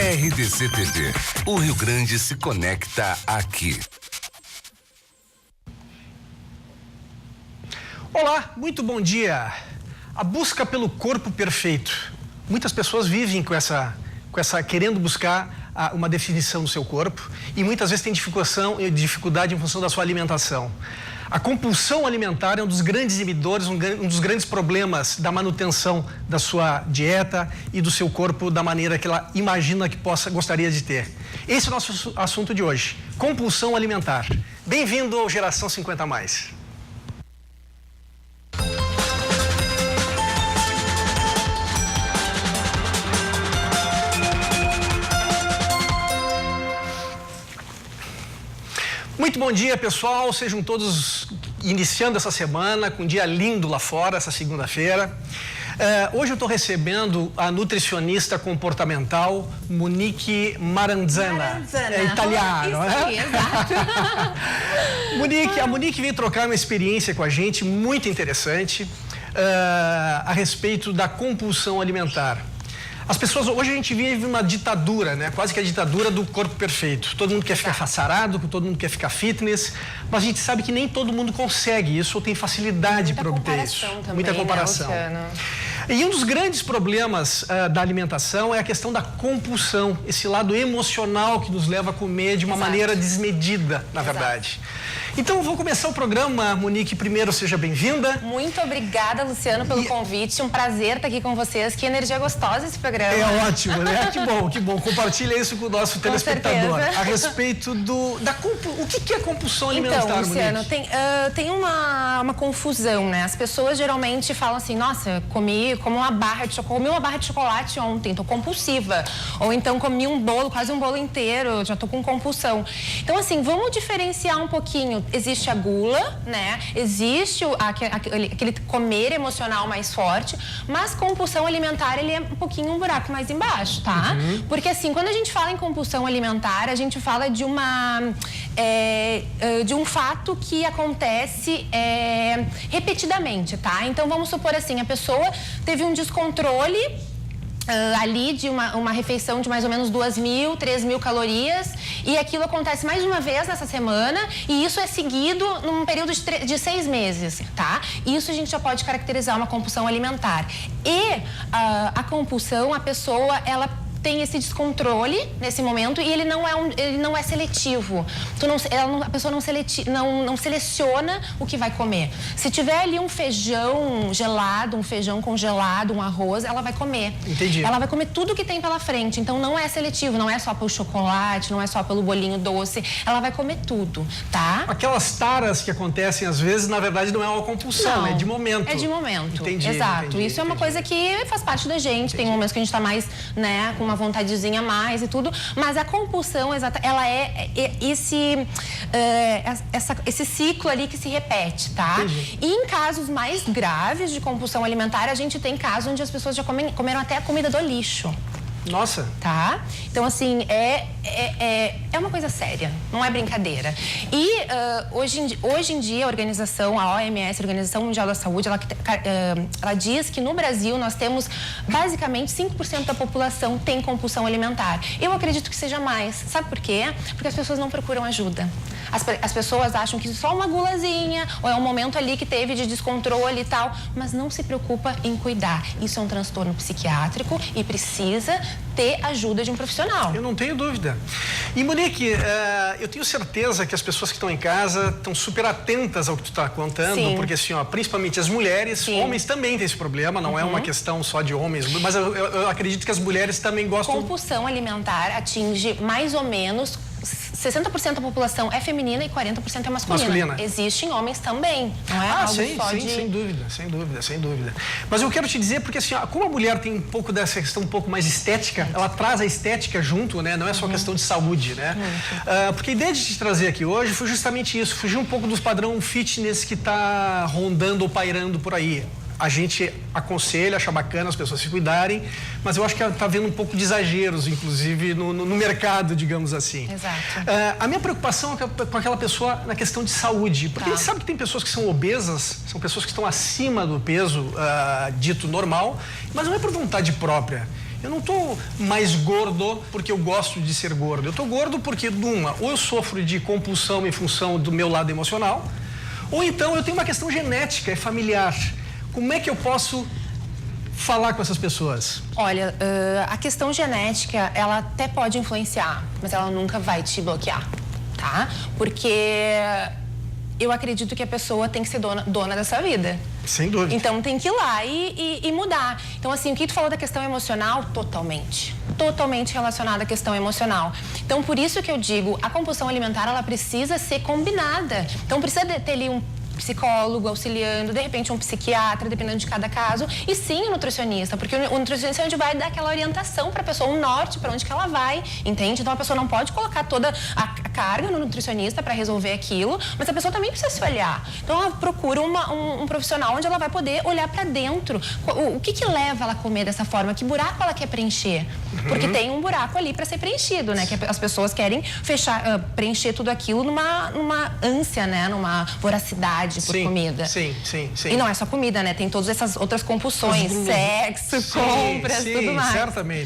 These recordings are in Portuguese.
RDC TV. O Rio Grande se conecta aqui. Olá, muito bom dia. A busca pelo corpo perfeito. Muitas pessoas vivem com essa querendo buscar uma definição do seu corpo e muitas vezes tem dificuldade em função da sua alimentação. A compulsão alimentar é um dos grandes inibidores, um dos grandes problemas da manutenção da sua dieta e do seu corpo da maneira que ela imagina que gostaria de ter. Esse é o nosso assunto de hoje, compulsão alimentar. Bem-vindo ao Geração 50+. Muito bom dia, pessoal. Sejam todos iniciando essa semana com um dia lindo lá fora, essa segunda-feira. Hoje eu estou recebendo a nutricionista comportamental Monique Maranzana. É italiano, né? Exato. A Monique veio trocar uma experiência com a gente muito interessante a respeito da compulsão alimentar. As pessoas, hoje a gente vive uma ditadura, né? Quase que a ditadura do corpo perfeito. Todo mundo quer ficar sarado, todo mundo quer ficar fitness, mas a gente sabe que nem todo mundo consegue isso ou tem facilidade para obter isso. Também, muita comparação. Né, e um dos grandes problemas da alimentação é a questão da compulsão, esse lado emocional que nos leva a comer de uma maneira desmedida, na verdade. Então, eu vou começar o programa, Monique. Primeiro, seja bem-vinda. Muito obrigada, Luciano, pelo convite. Um prazer estar aqui com vocês. Que energia gostosa esse programa. É ótimo, né? Que bom. Compartilha isso com o nosso telespectador. A respeito o que é compulsão alimentar, então, Luciano, Monique? tem uma confusão, né? As pessoas geralmente falam assim, nossa, comi uma barra de chocolate ontem, tô compulsiva. Ou então comi um bolo, quase um bolo inteiro, já tô com compulsão. Então, assim, vamos diferenciar um pouquinho. Existe a gula, né? Existe aquele comer emocional mais forte, mas compulsão alimentar, ele é um pouquinho um buraco mais embaixo, tá? Uhum. Porque assim, quando a gente fala em compulsão alimentar, a gente fala de um fato que acontece repetidamente, tá? Então, vamos supor assim, a pessoa teve um descontrole ali de uma refeição de mais ou menos 2.000, 3.000 calorias e aquilo acontece mais uma vez nessa semana e isso é seguido num período de 6 meses, tá? Isso a gente já pode caracterizar uma compulsão alimentar. E a compulsão, a pessoa, ela tem esse descontrole nesse momento e ele não é seletivo. A pessoa não seleciona o que vai comer. Se tiver ali um feijão gelado, um feijão congelado, um arroz, ela vai comer. Entendi. Ela vai comer tudo que tem pela frente. Então não é seletivo, não é só pelo chocolate, não é só pelo bolinho doce. Ela vai comer tudo, tá? Aquelas taras que acontecem às vezes, na verdade, não é uma compulsão, é de momento. É de momento. Entendi. Exato. Isso é uma coisa que faz parte da gente. Tem momentos que a gente tá mais, né, com uma vontadezinha a mais e tudo, mas a compulsão, ela é esse ciclo ali que se repete, tá? Entendi. E em casos mais graves de compulsão alimentar, a gente tem casos onde as pessoas já comeram até a comida do lixo. Nossa! Tá? Então, assim, é uma coisa séria, não é brincadeira. E hoje em dia, a OMS, a Organização Mundial da Saúde, ela diz que no Brasil nós temos basicamente 5% da população tem compulsão alimentar. Eu acredito que seja mais. Sabe por quê? Porque as pessoas não procuram ajuda. As pessoas acham que só uma gulazinha, ou é um momento ali que teve de descontrole e tal, mas não se preocupa em cuidar. Isso é um transtorno psiquiátrico e precisa ter ajuda de um profissional. Eu não tenho dúvida. E, Monique, eu tenho certeza que as pessoas que estão em casa estão super atentas ao que tu está contando, Sim. porque assim, principalmente as mulheres, Sim. Homens também têm esse problema, não é uma questão só de homens, mas eu acredito que as mulheres também gostam... Compulsão alimentar atinge mais ou menos 60% da população é feminina e 40% é masculina. Existem homens também, não é algo só sem dúvida. Mas eu quero te dizer, porque assim, como a mulher tem um pouco dessa questão um pouco mais estética, ela traz a estética junto, né? Não é só questão de saúde, né? Porque a ideia de te trazer aqui hoje foi justamente isso, fugir um pouco do padrão fitness que está rondando ou pairando por aí. A gente aconselha, acha bacana as pessoas se cuidarem, mas eu acho que está havendo um pouco de exageros, inclusive, no mercado, digamos assim. Exato. A minha preocupação é com aquela pessoa na questão de saúde, porque a gente sabe que tem pessoas que são obesas, são pessoas que estão acima do peso dito normal, mas não é por vontade própria. Eu não estou mais gordo porque eu gosto de ser gordo. Eu estou gordo porque, ou eu sofro de compulsão em função do meu lado emocional, ou então eu tenho uma questão genética, é familiar. Como é que eu posso falar com essas pessoas? Olha, a questão genética, ela até pode influenciar, mas ela nunca vai te bloquear, tá? Porque eu acredito que a pessoa tem que ser dona dessa vida. Sem dúvida. Então tem que ir lá e mudar. Então, assim, o que tu falou da questão emocional, totalmente relacionada à questão emocional. Então, por isso que eu digo, a compulsão alimentar, ela precisa ser combinada. Então, precisa ter ali um psicólogo auxiliando, de repente um psiquiatra, dependendo de cada caso, e sim o nutricionista, porque o nutricionista é onde vai dar aquela orientação para a pessoa, um norte para onde que ela vai, entende? Então a pessoa não pode colocar toda a carga no nutricionista para resolver aquilo, mas a pessoa também precisa se olhar. Então ela procura um profissional onde ela vai poder olhar para dentro. O que leva ela a comer dessa forma? Que buraco ela quer preencher? Porque tem um buraco ali para ser preenchido, né? Que as pessoas querem preencher tudo aquilo numa ânsia, né? Numa voracidade por comida. Sim. E não é só comida, né? Tem todas essas outras compulsões, sexo, compras, tudo mais.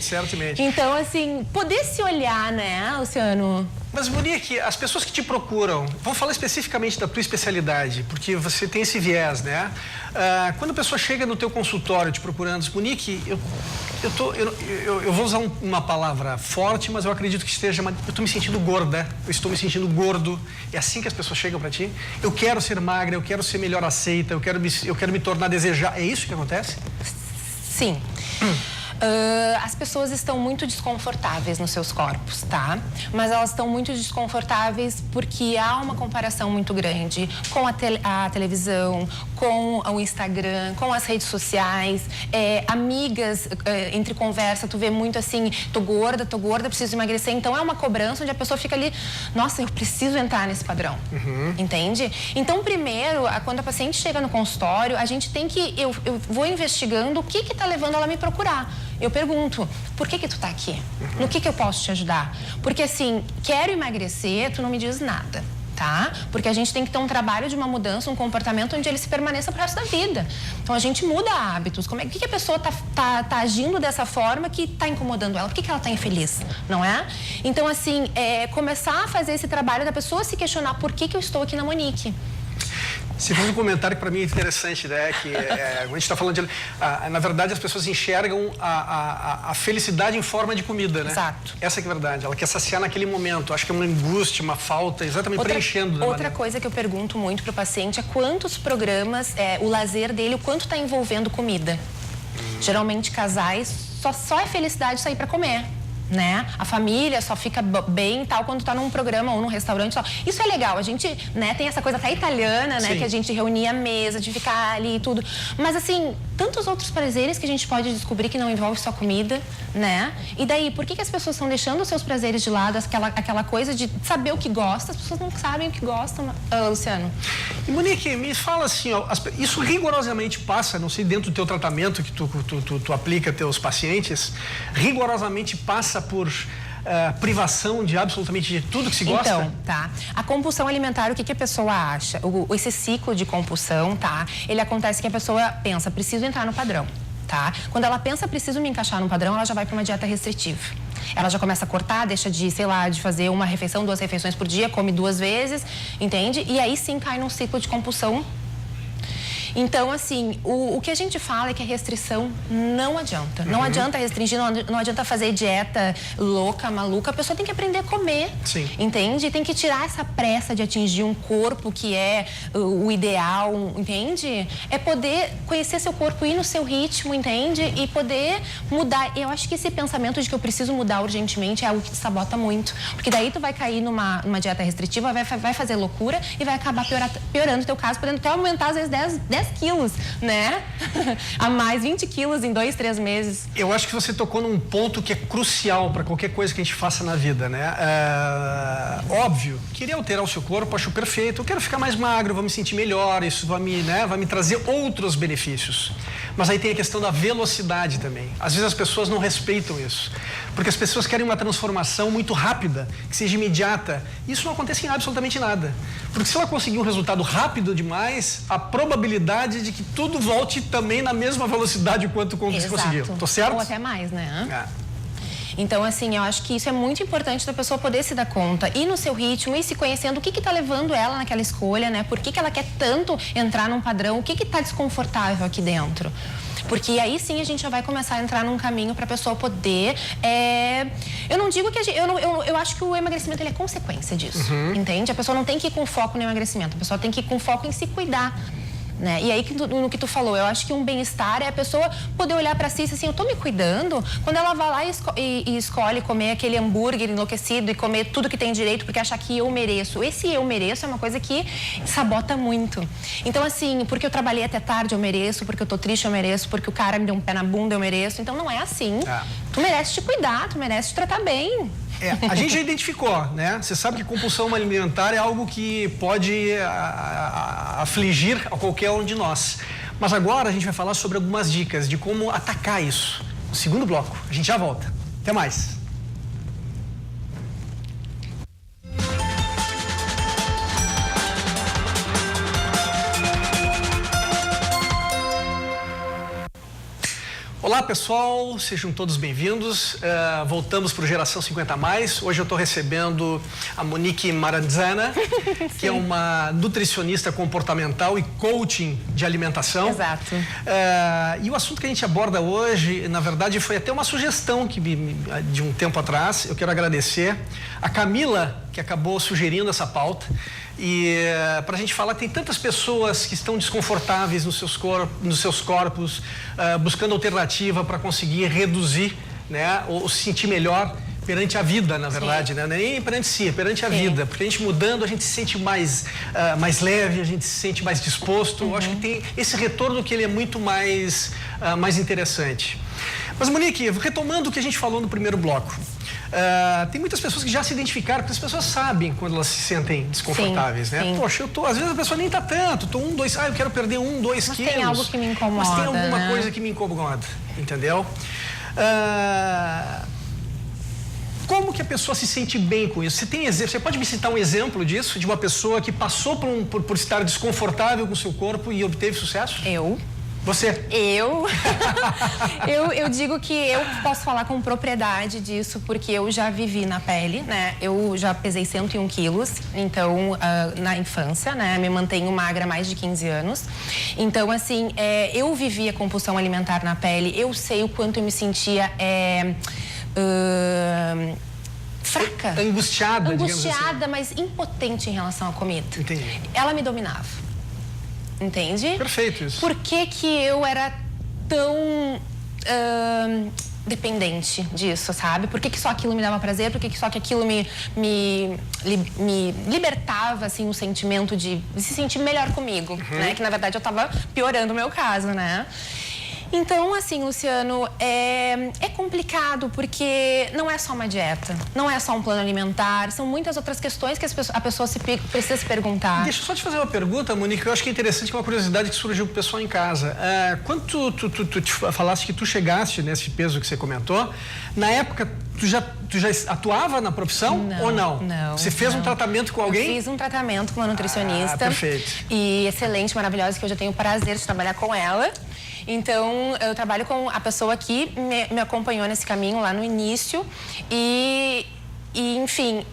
Certamente. Então, assim, poder se olhar, né, Luciano? Mas, Monique, as pessoas que te procuram, vamos falar especificamente da tua especialidade, porque você tem esse viés, né? Quando a pessoa chega no teu consultório te procurando, Monique, eu vou usar uma palavra forte, mas eu acredito que eu estou me sentindo gorda, eu estou me sentindo gordo. É assim que as pessoas chegam para ti? Eu quero ser magra, eu quero ser melhor aceita, eu quero me tornar desejável. É isso que acontece? Sim. As pessoas estão muito desconfortáveis nos seus corpos, tá? Mas elas estão muito desconfortáveis porque há uma comparação muito grande com a televisão, com o Instagram, com as redes sociais, amigas, entre conversa, tu vê muito assim, tô gorda, preciso emagrecer. Então é uma cobrança onde a pessoa fica ali, nossa, eu preciso entrar nesse padrão, entende? Então primeiro, quando a paciente chega no consultório, a gente tem que, eu vou investigando o que tá levando ela a me procurar. Eu pergunto, por que tu tá aqui? No que eu posso te ajudar? Porque assim, quero emagrecer, tu não me diz nada, tá? Porque a gente tem que ter um trabalho de uma mudança, um comportamento onde ele se permaneça pro resto da vida. Então a gente muda hábitos. Por que a pessoa tá agindo dessa forma que tá incomodando ela? Por que ela tá infeliz? Não é? Então assim, começar a fazer esse trabalho da pessoa se questionar por que eu estou aqui na Monique. Você fez um comentário que para mim é interessante, né? Que a gente está falando de... na verdade, as pessoas enxergam a felicidade em forma de comida, né? Exato. Essa que é a verdade. Ela quer saciar naquele momento. Acho que é uma angústia, uma falta, exatamente preenchendo. Outra coisa que eu pergunto muito para o paciente é quantos programas, o lazer dele, o quanto está envolvendo comida. Geralmente, casais, só é felicidade sair para comer. Né? A família só fica bem e tal quando tá num programa ou num restaurante só. Isso é legal, a gente, né, tem essa coisa até italiana, né, que a gente reunia a mesa, de ficar ali e tudo. Mas assim, tantos outros prazeres que a gente pode descobrir que não envolve só comida, né? E daí, por que as pessoas estão deixando os seus prazeres de lado, aquela coisa de saber o que gosta? As pessoas não sabem o que gostam, Luciano. E Monique, me fala assim, ó, isso rigorosamente passa, não sei, dentro do teu tratamento que tu aplica a teus pacientes, rigorosamente passa por privação de absolutamente de tudo que se gosta? Então, tá. A compulsão alimentar, o que a pessoa acha? Esse ciclo de compulsão, tá? Ele acontece que a pessoa pensa, preciso entrar no padrão, tá? Quando ela pensa, preciso me encaixar no padrão, ela já vai para uma dieta restritiva. Ela já começa a cortar, deixa de, sei lá, de fazer uma refeição, 2 refeições por dia, come 2 vezes, entende? E aí sim cai num ciclo de compulsão. Então, assim, o que a gente fala é que a restrição não adianta. Não adianta restringir, não adianta fazer dieta louca, maluca. A pessoa tem que aprender a comer, entende? Tem que tirar essa pressa de atingir um corpo que é o ideal, entende? É poder conhecer seu corpo, ir no seu ritmo, entende? E poder mudar. Eu acho que esse pensamento de que eu preciso mudar urgentemente é algo que te sabota muito. Porque daí tu vai cair numa dieta restritiva, vai fazer loucura e vai acabar piorando o teu caso, podendo até aumentar, às vezes, 10 quilos, né? A mais 20 quilos em 2, 3 meses. Eu acho que você tocou num ponto que é crucial para qualquer coisa que a gente faça na vida, né? Óbvio, querer alterar o seu corpo, acho perfeito. Eu quero ficar mais magro, vou me sentir melhor, isso vai me trazer outros benefícios. Mas aí tem a questão da velocidade também. Às vezes as pessoas não respeitam isso, porque as pessoas querem uma transformação muito rápida, que seja imediata. Isso não acontece em absolutamente nada. Porque se ela conseguir um resultado rápido demais, a probabilidade de que tudo volte também na mesma velocidade quanto você conseguiu. Tô certo? Ou até mais, né? Então, assim, eu acho que isso é muito importante da pessoa poder se dar conta, ir no seu ritmo, ir se conhecendo o que está levando ela naquela escolha, né? Por que ela quer tanto entrar num padrão, o que está desconfortável aqui dentro. Porque aí sim a gente já vai começar a entrar num caminho para a pessoa poder... Eu não digo que eu acho que o emagrecimento ele é consequência disso, entende? A pessoa não tem que ir com foco no emagrecimento, a pessoa tem que ir com foco em se cuidar. Né? E aí, no que tu falou, eu acho que um bem-estar é a pessoa poder olhar pra si e dizer assim, eu tô me cuidando. Quando ela vai lá e escolhe comer aquele hambúrguer enlouquecido e comer tudo que tem direito porque acha que eu mereço. Esse eu mereço é uma coisa que sabota muito. Então, assim, porque eu trabalhei até tarde, eu mereço. Porque eu tô triste, eu mereço. Porque o cara me deu um pé na bunda, eu mereço. Então, não é assim. Tu merece te cuidar, tu merece te tratar bem. A gente já identificou, né? Você sabe que compulsão alimentar é algo que pode afligir a qualquer um de nós. Mas agora a gente vai falar sobre algumas dicas de como atacar isso. No segundo bloco, a gente já volta. Até mais. Olá pessoal, sejam todos bem-vindos. Voltamos para o Geração 50+. Hoje eu estou recebendo a Monique Maranzana, que é uma nutricionista comportamental e coaching de alimentação. Exato. E o assunto que a gente aborda hoje, na verdade, foi até uma sugestão de um tempo atrás. Eu quero agradecer a Camila, que acabou sugerindo essa pauta. E para a gente falar, tem tantas pessoas que estão desconfortáveis nos seus corpos, buscando alternativa para conseguir reduzir, né, ou se sentir melhor perante a vida, na verdade, né? Nem perante si, é perante a vida. Porque a gente mudando, a gente se sente mais leve, a gente se sente mais disposto. Eu acho que tem esse retorno que ele é muito mais interessante. Mas, Monique, retomando o que a gente falou no primeiro bloco. Tem muitas pessoas que já se identificaram, porque as pessoas sabem quando elas se sentem desconfortáveis, né? Sim. Poxa, às vezes a pessoa nem tá tanto, eu quero perder 1, 2 quilos. Mas tem algo que me incomoda, mas tem alguma coisa que me incomoda, entendeu? Como que a pessoa se sente bem com isso? Você pode me citar um exemplo disso, de uma pessoa que passou por estar desconfortável com o seu corpo e obteve sucesso? Você? Eu digo que eu posso falar com propriedade disso, porque eu já vivi na pele, né? Eu já pesei 101 quilos, então, na infância, né? Me mantenho magra há mais de 15 anos. Então, assim, eu vivi a compulsão alimentar na pele, eu sei o quanto eu me sentia... fraca. Angustiada, digamos assim. Mas impotente em relação à comida. Entendi. Ela me dominava. Entende? Perfeito isso. Por que eu era tão dependente disso, sabe? Por que só aquilo me dava prazer? Por que só que aquilo me libertava, assim, um sentimento de se sentir melhor comigo, né? Que, na verdade, eu tava piorando o meu caso, né? Então, assim, Luciano, é complicado porque não é só uma dieta, não é só um plano alimentar, são muitas outras questões que a pessoa precisa se perguntar. Deixa eu só te fazer uma pergunta, Monique, eu acho que é interessante, uma curiosidade que surgiu pro pessoal em casa. Quando tu te falaste que tu chegaste nesse peso que você comentou, na época tu já atuava na profissão ou não? Não. Você fez um tratamento com alguém? Eu fiz um tratamento com uma nutricionista. Perfeito. E excelente, maravilhosa, que eu já tenho o prazer de trabalhar com ela. Então, eu trabalho com a pessoa que me acompanhou nesse caminho lá no início e, enfim,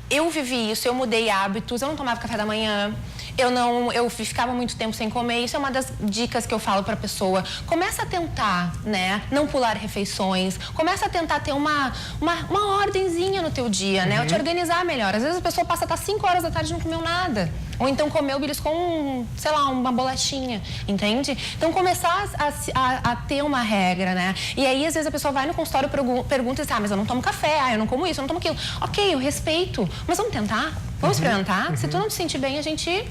eu vivi isso, eu mudei hábitos, eu não tomava café da manhã, eu ficava muito tempo sem comer. Isso é uma das dicas que eu falo pra pessoa. Começa a tentar, né, não pular refeições, começa a tentar ter uma ordenzinha no teu dia, né, te organizar melhor. Às vezes a pessoa passa até 5 horas da tarde e não comeu nada. Ou então comeu, beliscou sei lá, uma bolachinha, entende? Então, começar a ter uma regra, né? E aí, às vezes, a pessoa vai no consultório e pergunta assim, mas eu não tomo café, eu não como isso, eu não tomo aquilo. Ok, eu respeito, mas vamos tentar? Vamos experimentar? Se tu não te sentir bem, a gente...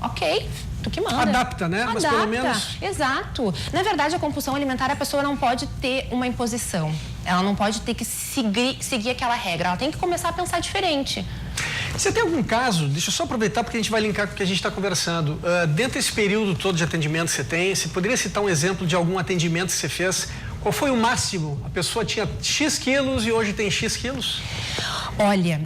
Ok, tu que manda. Adapta, né? Adapta, mas pelo menos... Exato. Na verdade, a compulsão alimentar, a pessoa não pode ter uma imposição. Ela não pode ter que seguir aquela regra. Ela tem que começar a pensar diferente. Você tem algum caso, deixa eu só aproveitar porque a gente vai linkar com o que a gente está conversando. Dentro desse período todo de atendimento que você tem, você poderia citar um exemplo de algum atendimento que você fez? Qual foi o máximo? A pessoa tinha X quilos e hoje tem X quilos? Olha,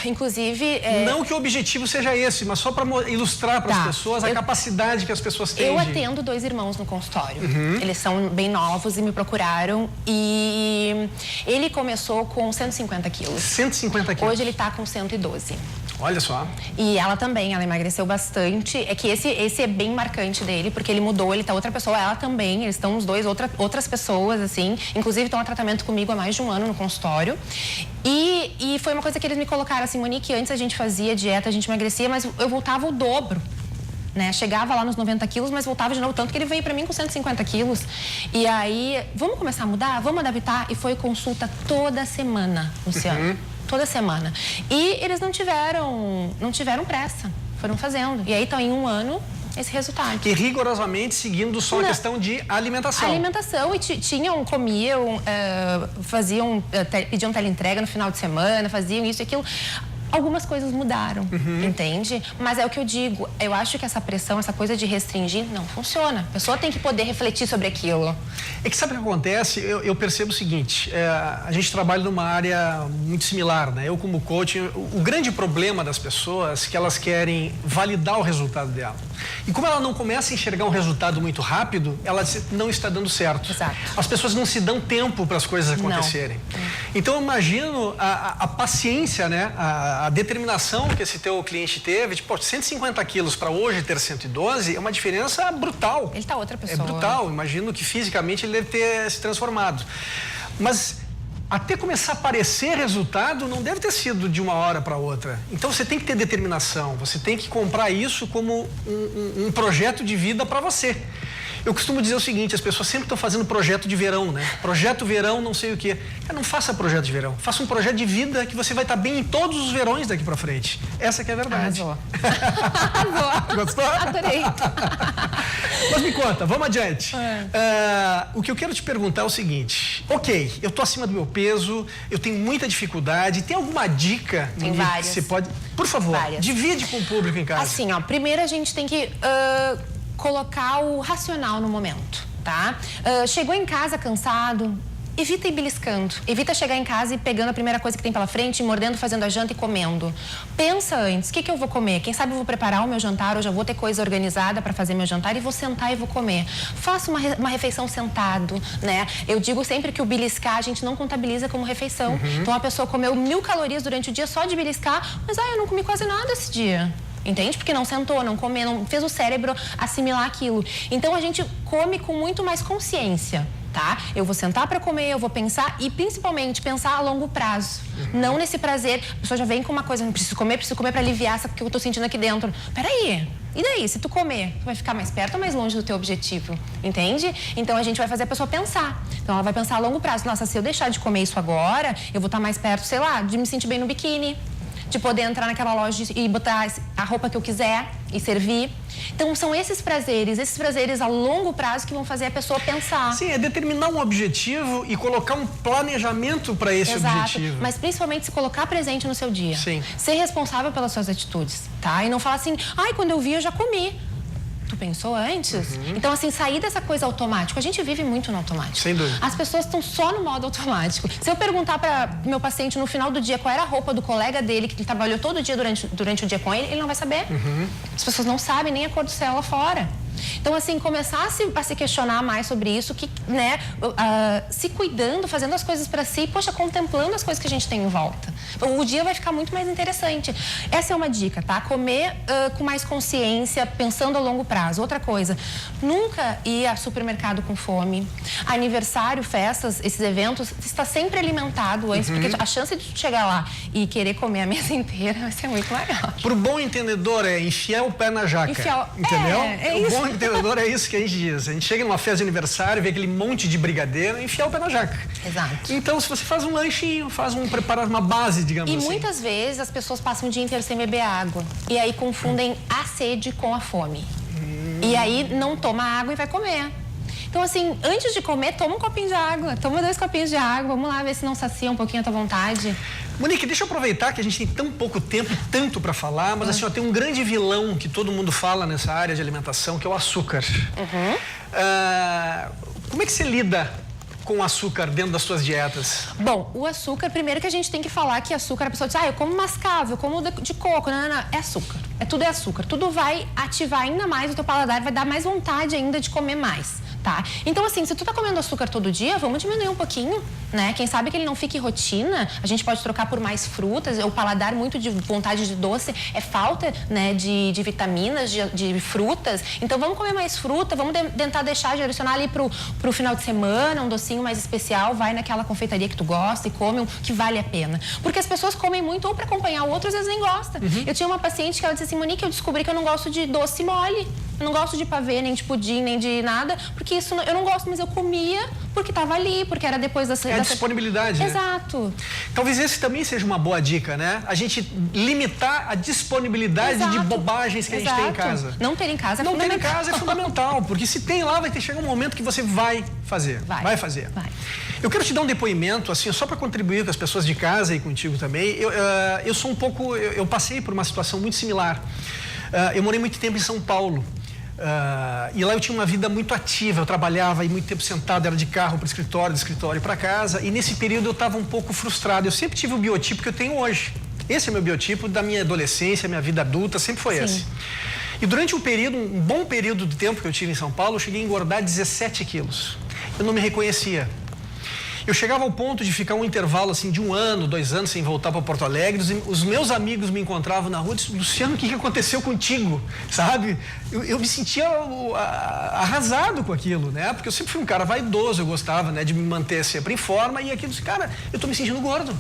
inclusive... Não que o objetivo seja esse, mas só para ilustrar para as pessoas a capacidade que as pessoas têm. Eu atendo 2 irmãos no consultório. Eles são bem novos e me procuraram. E ele começou com 150 quilos. 150 quilos. Hoje ele está com 112. Olha só. E ela também, ela emagreceu bastante. É que esse é bem marcante dele, porque ele mudou, ele tá outra pessoa, ela também. Eles estão os dois, outras pessoas, assim. Inclusive, estão a tratamento comigo há mais de um ano no consultório. E foi uma coisa que eles me colocaram assim, Monique, antes a gente fazia dieta, a gente emagrecia, mas eu voltava o dobro. Né? Chegava lá nos 90 quilos, mas voltava de novo, tanto que ele veio pra mim com 150 quilos. E aí, vamos começar a mudar? Vamos adaptar? E foi consulta toda semana, Luciano. Toda semana. E eles não tiveram pressa, foram fazendo. E aí, então, em um ano, esse resultado. E rigorosamente seguindo só a questão de alimentação. Alimentação, e comiam, pediam teleentrega no final de semana, faziam isso e aquilo. Algumas coisas mudaram, entende? Mas é o que eu digo, eu acho que essa pressão, essa coisa de restringir, não funciona. A pessoa tem que poder refletir sobre aquilo. É que sabe o que acontece? Eu percebo o seguinte, a gente trabalha numa área muito similar, né? Eu como coach, o grande problema das pessoas é que elas querem validar o resultado dela. E como ela não começa a enxergar um resultado muito rápido, ela não está dando certo. Exato. As pessoas não se dão tempo para as coisas acontecerem. Então eu imagino a paciência, né? A determinação que esse teu cliente teve, tipo, 150 quilos para hoje ter 112, é uma diferença brutal. Ele tá outra pessoa. É brutal, imagino que fisicamente ele deve ter se transformado. Mas até começar a aparecer resultado não deve ter sido de uma hora para outra. Então você tem que ter determinação, você tem que comprar isso como um projeto de vida para você. Eu costumo dizer o seguinte, as pessoas sempre estão fazendo projeto de verão, né? Projeto verão, não sei o quê. Não faça projeto de verão, faça um projeto de vida que você vai estar bem em todos os verões daqui para frente. Essa que é a verdade. Arrasou. Gostou? Adorei. Mas me conta, vamos adiante. O que eu quero te perguntar é o seguinte, ok, eu tô acima do meu peso, eu tenho muita dificuldade, tem alguma dica? Tem várias. Que você pode, por favor, divide com o público em casa. Assim, ó, primeiro a gente tem que colocar o racional no momento, tá? Chegou em casa cansado, evita ir beliscando. Evita chegar em casa e pegando a primeira coisa que tem pela frente, mordendo, fazendo a janta e comendo. Pensa antes, o que eu vou comer? Quem sabe eu vou preparar o meu jantar, ou já vou ter coisa organizada para fazer meu jantar e vou sentar e vou comer. Faça uma refeição sentado, né? Eu digo sempre que o beliscar a gente não contabiliza como refeição. Então a pessoa comeu 1000 calorias durante o dia só de beliscar, mas eu não comi quase nada esse dia. Entende? Porque não sentou, não comeu, não fez o cérebro assimilar aquilo. Então a gente come com muito mais consciência, tá? Eu vou sentar para comer, eu vou pensar e principalmente pensar a longo prazo. Não nesse prazer, a pessoa já vem com uma coisa, preciso comer para aliviar essa que eu tô sentindo aqui dentro. Peraí, e daí? Se tu comer, tu vai ficar mais perto ou mais longe do teu objetivo? Entende? Então a gente vai fazer a pessoa pensar. Então ela vai pensar a longo prazo. Nossa, se eu deixar de comer isso agora, eu vou estar mais perto, sei lá, de me sentir bem no biquíni. De poder entrar naquela loja e botar a roupa que eu quiser e servir. Então, são esses prazeres a longo prazo que vão fazer a pessoa pensar. Sim, é determinar um objetivo e colocar um planejamento para esse objetivo. Mas principalmente se colocar presente no seu dia. Sim. Ser responsável pelas suas atitudes, tá? E não falar assim, quando eu vi eu já comi. Tu pensou antes? Então, assim, sair dessa coisa automática. A gente vive muito no automático. Sem dúvida. As pessoas estão só no modo automático. Se eu perguntar para meu paciente no final do dia qual era a roupa do colega dele, que ele trabalhou todo dia durante o dia com ele não vai saber. As pessoas não sabem nem a cor do céu lá fora. Então, assim, começar a se questionar mais sobre isso, né, se cuidando, fazendo as coisas para si, poxa, contemplando as coisas que a gente tem em volta. O dia vai ficar muito mais interessante. Essa é uma dica, tá? Comer com mais consciência, pensando a longo prazo. Outra coisa, nunca ir a supermercado com fome. Aniversário, festas, esses eventos, está sempre alimentado antes, porque a chance de tu chegar lá e querer comer a mesa inteira vai ser muito maior. Pro bom entendedor é enfiar o pé na jaca. Entendeu? É isso. O bom entendedor é isso que a gente diz. A gente chega numa festa de aniversário, vê aquele monte de brigadeiro e enfiar o pé na jaca. Exato. Então, se você faz um lanchinho, preparar uma base, digamos assim. E muitas vezes as pessoas passam o dia inteiro sem beber água. E aí confundem a sede com a fome. E aí não toma água e vai comer. Então, assim, antes de comer, toma um copinho de água, toma 2 copinhos de água, vamos lá ver se não sacia um pouquinho a tua vontade. Monique, deixa eu aproveitar que a gente tem tão pouco tempo e tanto para falar, mas assim, ó, tem um grande vilão que todo mundo fala nessa área de alimentação, que é o açúcar. Como é que você lida com o açúcar dentro das suas dietas? Bom, o açúcar, primeiro que a gente tem que falar que açúcar, a pessoa diz, eu como mascavo, eu como de coco, não, é açúcar. Tudo é açúcar. Tudo vai ativar ainda mais o teu paladar, vai dar mais vontade ainda de comer mais, tá? Então, assim, se tu tá comendo açúcar todo dia, vamos diminuir um pouquinho, né? Quem sabe que ele não fique rotina, a gente pode trocar por mais frutas, o paladar muito de vontade de doce é falta, né, de vitaminas, de frutas. Então, vamos comer mais fruta, vamos tentar deixar direcionar ali pro final de semana, um docinho mais especial, vai naquela confeitaria que tu gosta e come um que vale a pena. Porque as pessoas comem muito ou para acompanhar o outro, às vezes nem gosta. Eu tinha uma paciente que ela disse assim, Monique, eu descobri que eu não gosto de doce mole. Eu não gosto de pavê, nem de pudim, nem de nada, porque isso eu não gosto, mas eu comia porque estava ali, porque era depois da... É a disponibilidade, né? Exato. Talvez esse também seja uma boa dica, né? A gente limitar a disponibilidade de bobagens que a gente tem em casa. Não ter em casa é não fundamental. Não ter em casa é fundamental, porque se tem lá, vai chegar um momento que você vai fazer. Vai fazer. Vai. Eu quero te dar um depoimento, assim, só para contribuir com as pessoas de casa e contigo também. Eu sou um pouco... Eu passei por uma situação muito similar. Eu morei muito tempo em São Paulo. E lá eu tinha uma vida muito ativa, eu trabalhava e muito tempo sentado, era de carro para o escritório, do escritório para casa, e nesse período eu estava um pouco frustrado. Eu sempre tive o biotipo que eu tenho hoje. Esse é o meu biotipo da minha adolescência, minha vida adulta, sempre foi esse. E durante um bom período de tempo que eu tive em São Paulo, eu cheguei a engordar 17 quilos. Eu não me reconhecia. Eu chegava ao ponto de ficar um intervalo assim de 1 ano, 2 anos sem voltar para Porto Alegre. Os meus amigos me encontravam na rua e diziam, Luciano, o que aconteceu contigo? Sabe? Eu me sentia arrasado com aquilo, né? Porque eu sempre fui um cara vaidoso, eu gostava, né, de me manter sempre em forma e aquilo, cara, eu tô me sentindo gordo.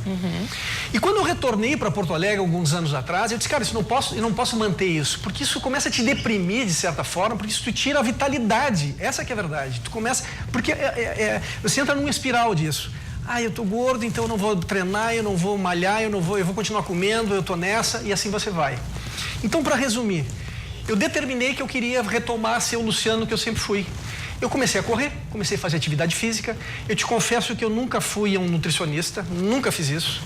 E quando eu retornei para Porto Alegre alguns anos atrás, eu disse, cara, eu não posso manter isso, porque isso começa a te deprimir de certa forma, porque isso te tira a vitalidade. Essa que é a verdade. Tu começa, porque você entra numa espiral disso. Eu tô gordo, então eu não vou treinar, eu não vou malhar, eu vou continuar comendo, eu tô nessa, e assim você vai. Então, para resumir, eu determinei que eu queria retomar a ser o Luciano que eu sempre fui. Eu comecei a correr, comecei a fazer atividade física. Eu te confesso que eu nunca fui a um nutricionista, nunca fiz isso.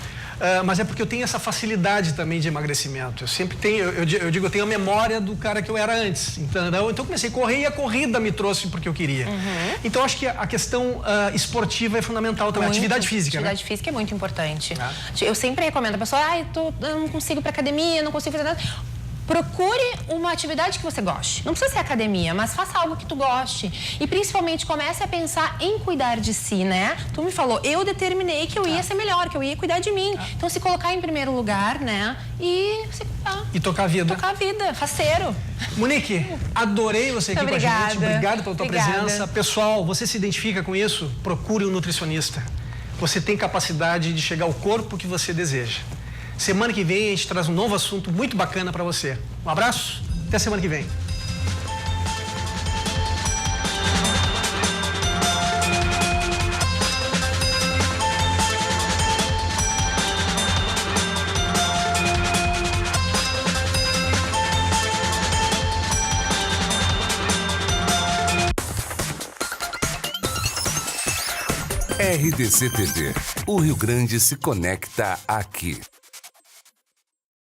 Mas é porque eu tenho essa facilidade também de emagrecimento. Eu sempre tenho, eu tenho a memória do cara que eu era antes. Então eu comecei a correr e a corrida me trouxe porque eu queria. Então acho que a questão esportiva é fundamental também. Atividade física, Atividade física é muito importante. Eu sempre recomendo a pessoa, eu não consigo ir pra academia, eu não consigo fazer nada. Procure uma atividade que você goste. Não precisa ser academia, mas faça algo que tu goste. E principalmente comece a pensar em cuidar de si, né? Tu me falou, eu determinei que eu ia ser melhor, que eu ia cuidar de mim. Então se colocar em primeiro lugar, né? E se cuidar. E tocar a vida. Tocar a vida, faceiro. Monique, adorei você aqui com a gente. Obrigado pela tua presença. Pessoal, você se identifica com isso? Procure um nutricionista. Você tem capacidade de chegar ao corpo que você deseja. Semana que vem a gente traz um novo assunto muito bacana para você. Um abraço, até semana que vem. RDC TV. O Rio Grande se conecta aqui.